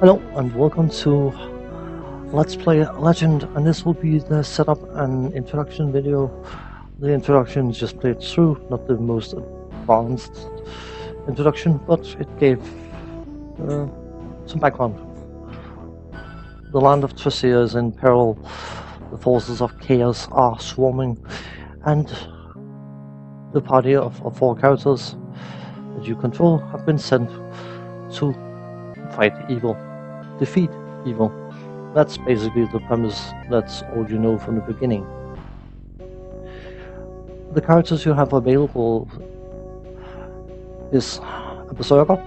Hello and welcome to Let's Play Legend, and this will be the setup and introduction video. The introduction is just played through, not the most advanced introduction, but it gave some background. The land of Trazere is in peril, the forces of chaos are swarming, and the party of 4 characters that you control have been sent to fight evil. Defeat evil. That's basically the premise. That's all you know from the beginning. The characters you have available is a berserker.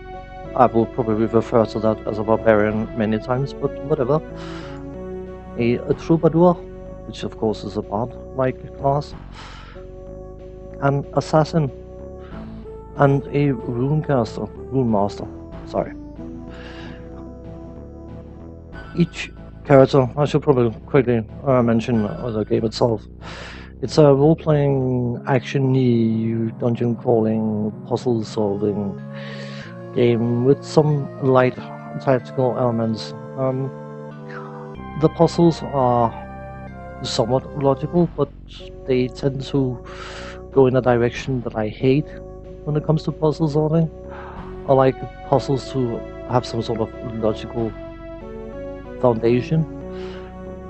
I will probably refer to that as a barbarian many times, but whatever. A troubadour, which of course is a bard-like class. An assassin. And a Roon Master. Sorry. Each character, I should probably quickly mention the game itself. It's a role-playing, action-y, dungeon crawling, puzzle-solving game with some light tactical elements. The puzzles are somewhat logical, but they tend to go in a direction that I hate when it comes to puzzle solving. I like puzzles to have some sort of logical foundation,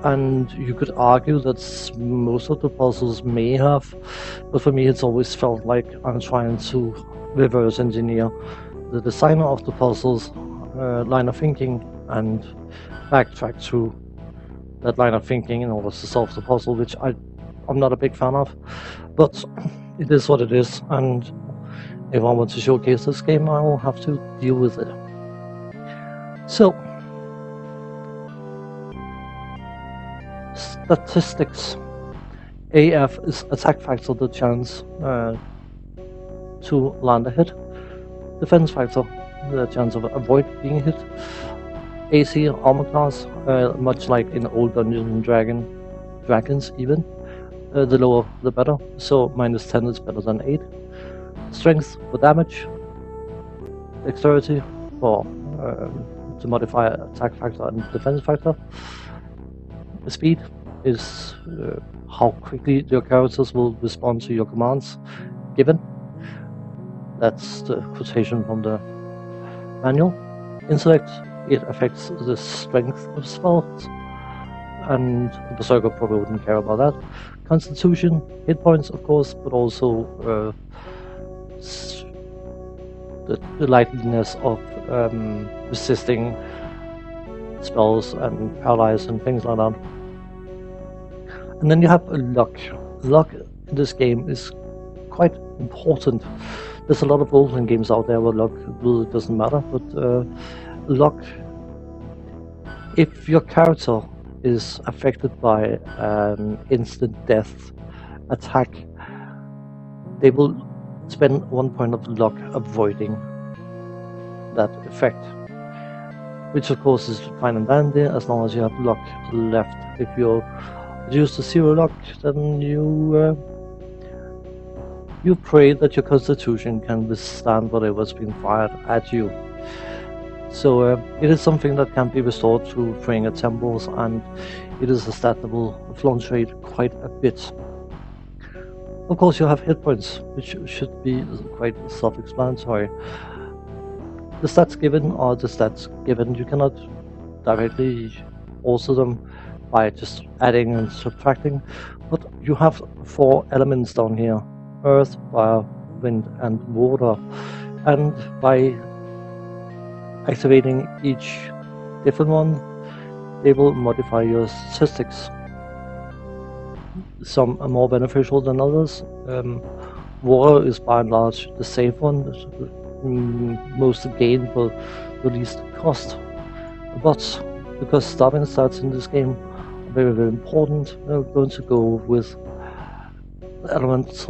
and you could argue that most of the puzzles may have, but for me it's always felt like I'm trying to reverse engineer the designer of the puzzles line of thinking and backtrack through that line of thinking in order to solve the puzzle, which I'm not a big fan of, but it is what it is, and if I want to showcase this game I will have to deal with it. So, statistics. AF is attack factor, the chance to land a hit. Defense factor, the chance of avoid being hit. AC, armor class, much like in old Dungeons and Dragons even. The lower the better, so -10 is better than 8. Strength for damage. Dexterity for to modify attack factor and defense factor. Speed is how quickly your characters will respond to your commands given. That's the quotation from the manual. Intellect, it affects the strength of spells, and the berserker probably wouldn't care about that. Constitution, hit points of course, but also the likeliness of resisting spells and paralyze and things like that. And then you have luck. Luck in this game is quite important. There's a lot of role-playing games out there where luck really doesn't matter, but luck, if your character is affected by an instant death attack, they will spend 1 point of luck avoiding that effect, which of course is fine and dandy as long as you have luck left. If you're reduced to 0 luck, then you pray that your constitution can withstand whatever's been fired at you. So it is something that can be restored through praying at temples, and it is a stat that will fluctuate quite a bit. Of course you have hit points, which should be quite self-explanatory. The stats given are the stats given. You cannot directly alter them by just adding and subtracting, but you have 4 elements down here: earth, fire, wind, and water. And by activating each different one, they will modify your statistics. Some are more beneficial than others. Water is by and large the safe one, most gain for the least cost. But because starting stats in this game are very, very important, we're going to go with the element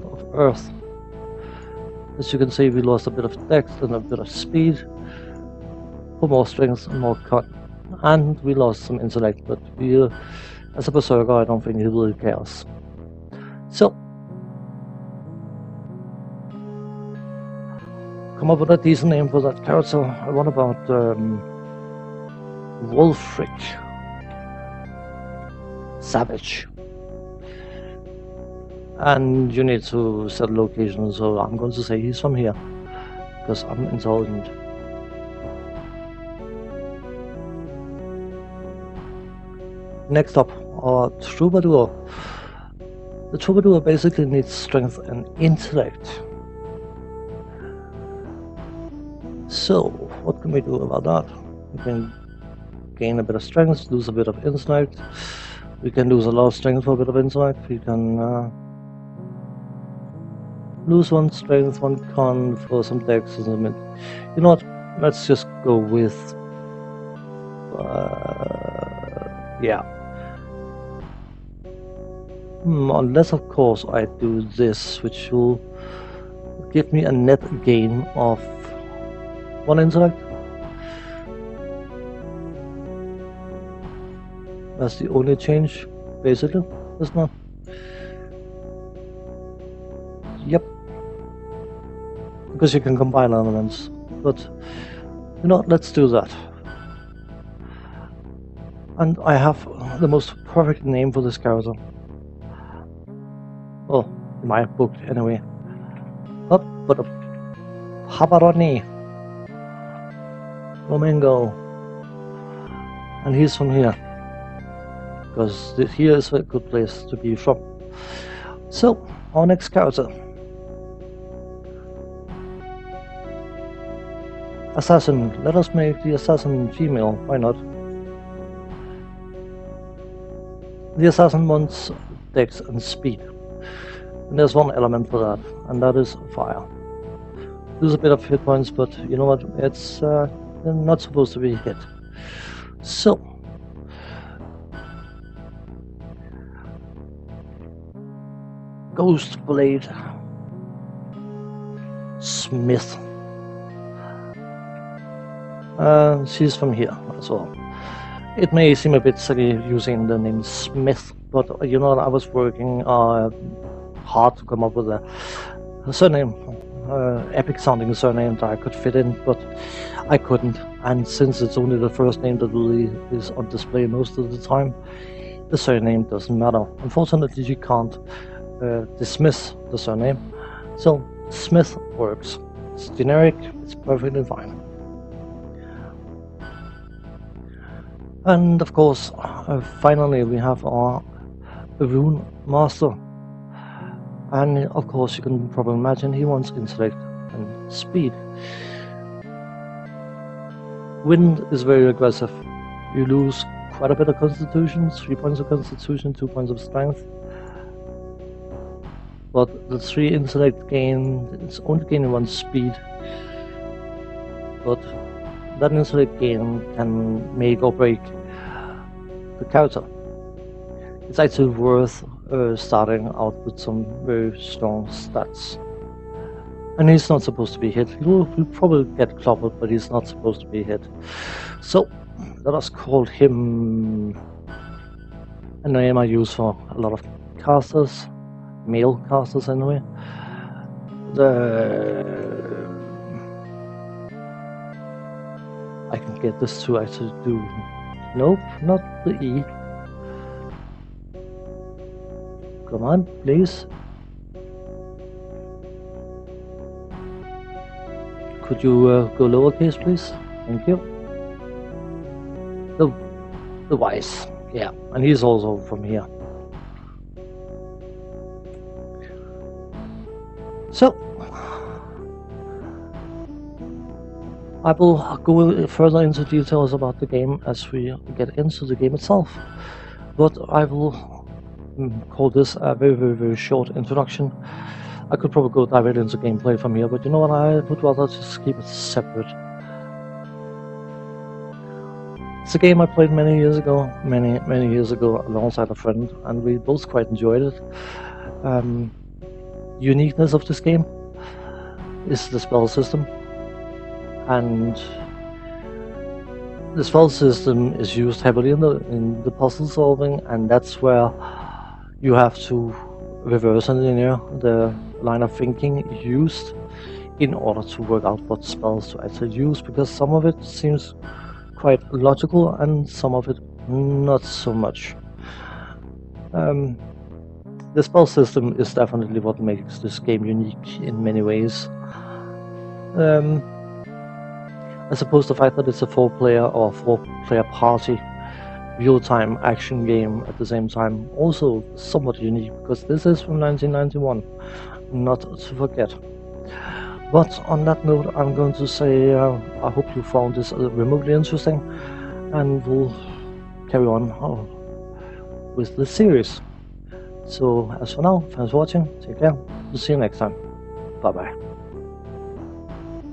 of earth. As you can see, we lost a bit of dex and a bit of speed for more strength and more con. And we lost some intellect, but we, as a berserker, I don't think he really cares. So, come up with a decent name for that character. What about Wolfric? Savage. And you need to set a location, so I'm going to say he's from here, because I'm intelligent. Next up, our troubadour. The troubadour basically needs strength and intellect. So, what can we do about that? We can gain a bit of strength, lose a bit of intellect. We can lose a lot of strength for a bit of intellect. We can lose 1 strength, 1 con for some dex or something. You know what? Let's just go with yeah. Unless of course I do this, which will give me a net gain of 1 intellect. That's the only change, basically, isn't it? Yep. Because you can combine elements. But, you know, let's do that. And I have the most perfect name for this character. Oh, in my book, anyway. Up, but up. Habaroni. Flamingo. And he's from here. Because here is a good place to be from. So, our next character. Assassin. Let us make the assassin female. Why not? The assassin wants dex and speed. And there's 1 element for that, and that is fire. Lose a bit of hit points, but you know what? It's not supposed to be hit. So, Ghost Blade Smith. She's from here as well. It may seem a bit silly using the name Smith, but you know, I was working hard to come up with a surname, epic sounding surname that I could fit in, but I couldn't. And since it's only the first name that really is on display most of the time, the surname doesn't matter. Unfortunately, you can't dismiss the surname, so Smith works. It's generic, it's perfectly fine. And of course, finally we have our Roon Master. And of course, you can probably imagine he wants intellect and speed. Wind is very aggressive. You lose quite a bit of constitution, 3 points of constitution, 2 points of strength. But the 3 intellect gain, it's only gaining 1 speed. But that intellect gain can make or break the character. It's actually worth starting out with some very strong stats. And he's not supposed to be hit. He'll probably get clobbered, but he's not supposed to be hit. So, let us call him a name I use for a lot of casters, male casters anyway. I can get this to actually do. Nope, not the E. Come on, please. Could you go lowercase, please? Thank you. The the Wise. Yeah, and he's also from here. So, I will go further into details about the game as we get into the game itself, but I will call this a very short introduction. I could probably go directly into gameplay from here, but you know what, I would rather just keep it separate. It's a game I played many years ago alongside a friend, and we both quite enjoyed it. Uniqueness of this game is the spell system, and the spell system is used heavily in the puzzle solving, and that's where you have to reverse engineer the line of thinking used in order to work out what spells to actually use, because some of it seems quite logical and some of it not so much. The spell system is definitely what makes this game unique in many ways. I suppose the fact that it's a 4-player party real-time action game at the same time also somewhat unique, because this is from 1991, not to forget. But on that note, I'm going to say I hope you found this remotely interesting, and we'll carry on with the series. So as for now, thanks for watching, take care, we'll see you next time, bye bye.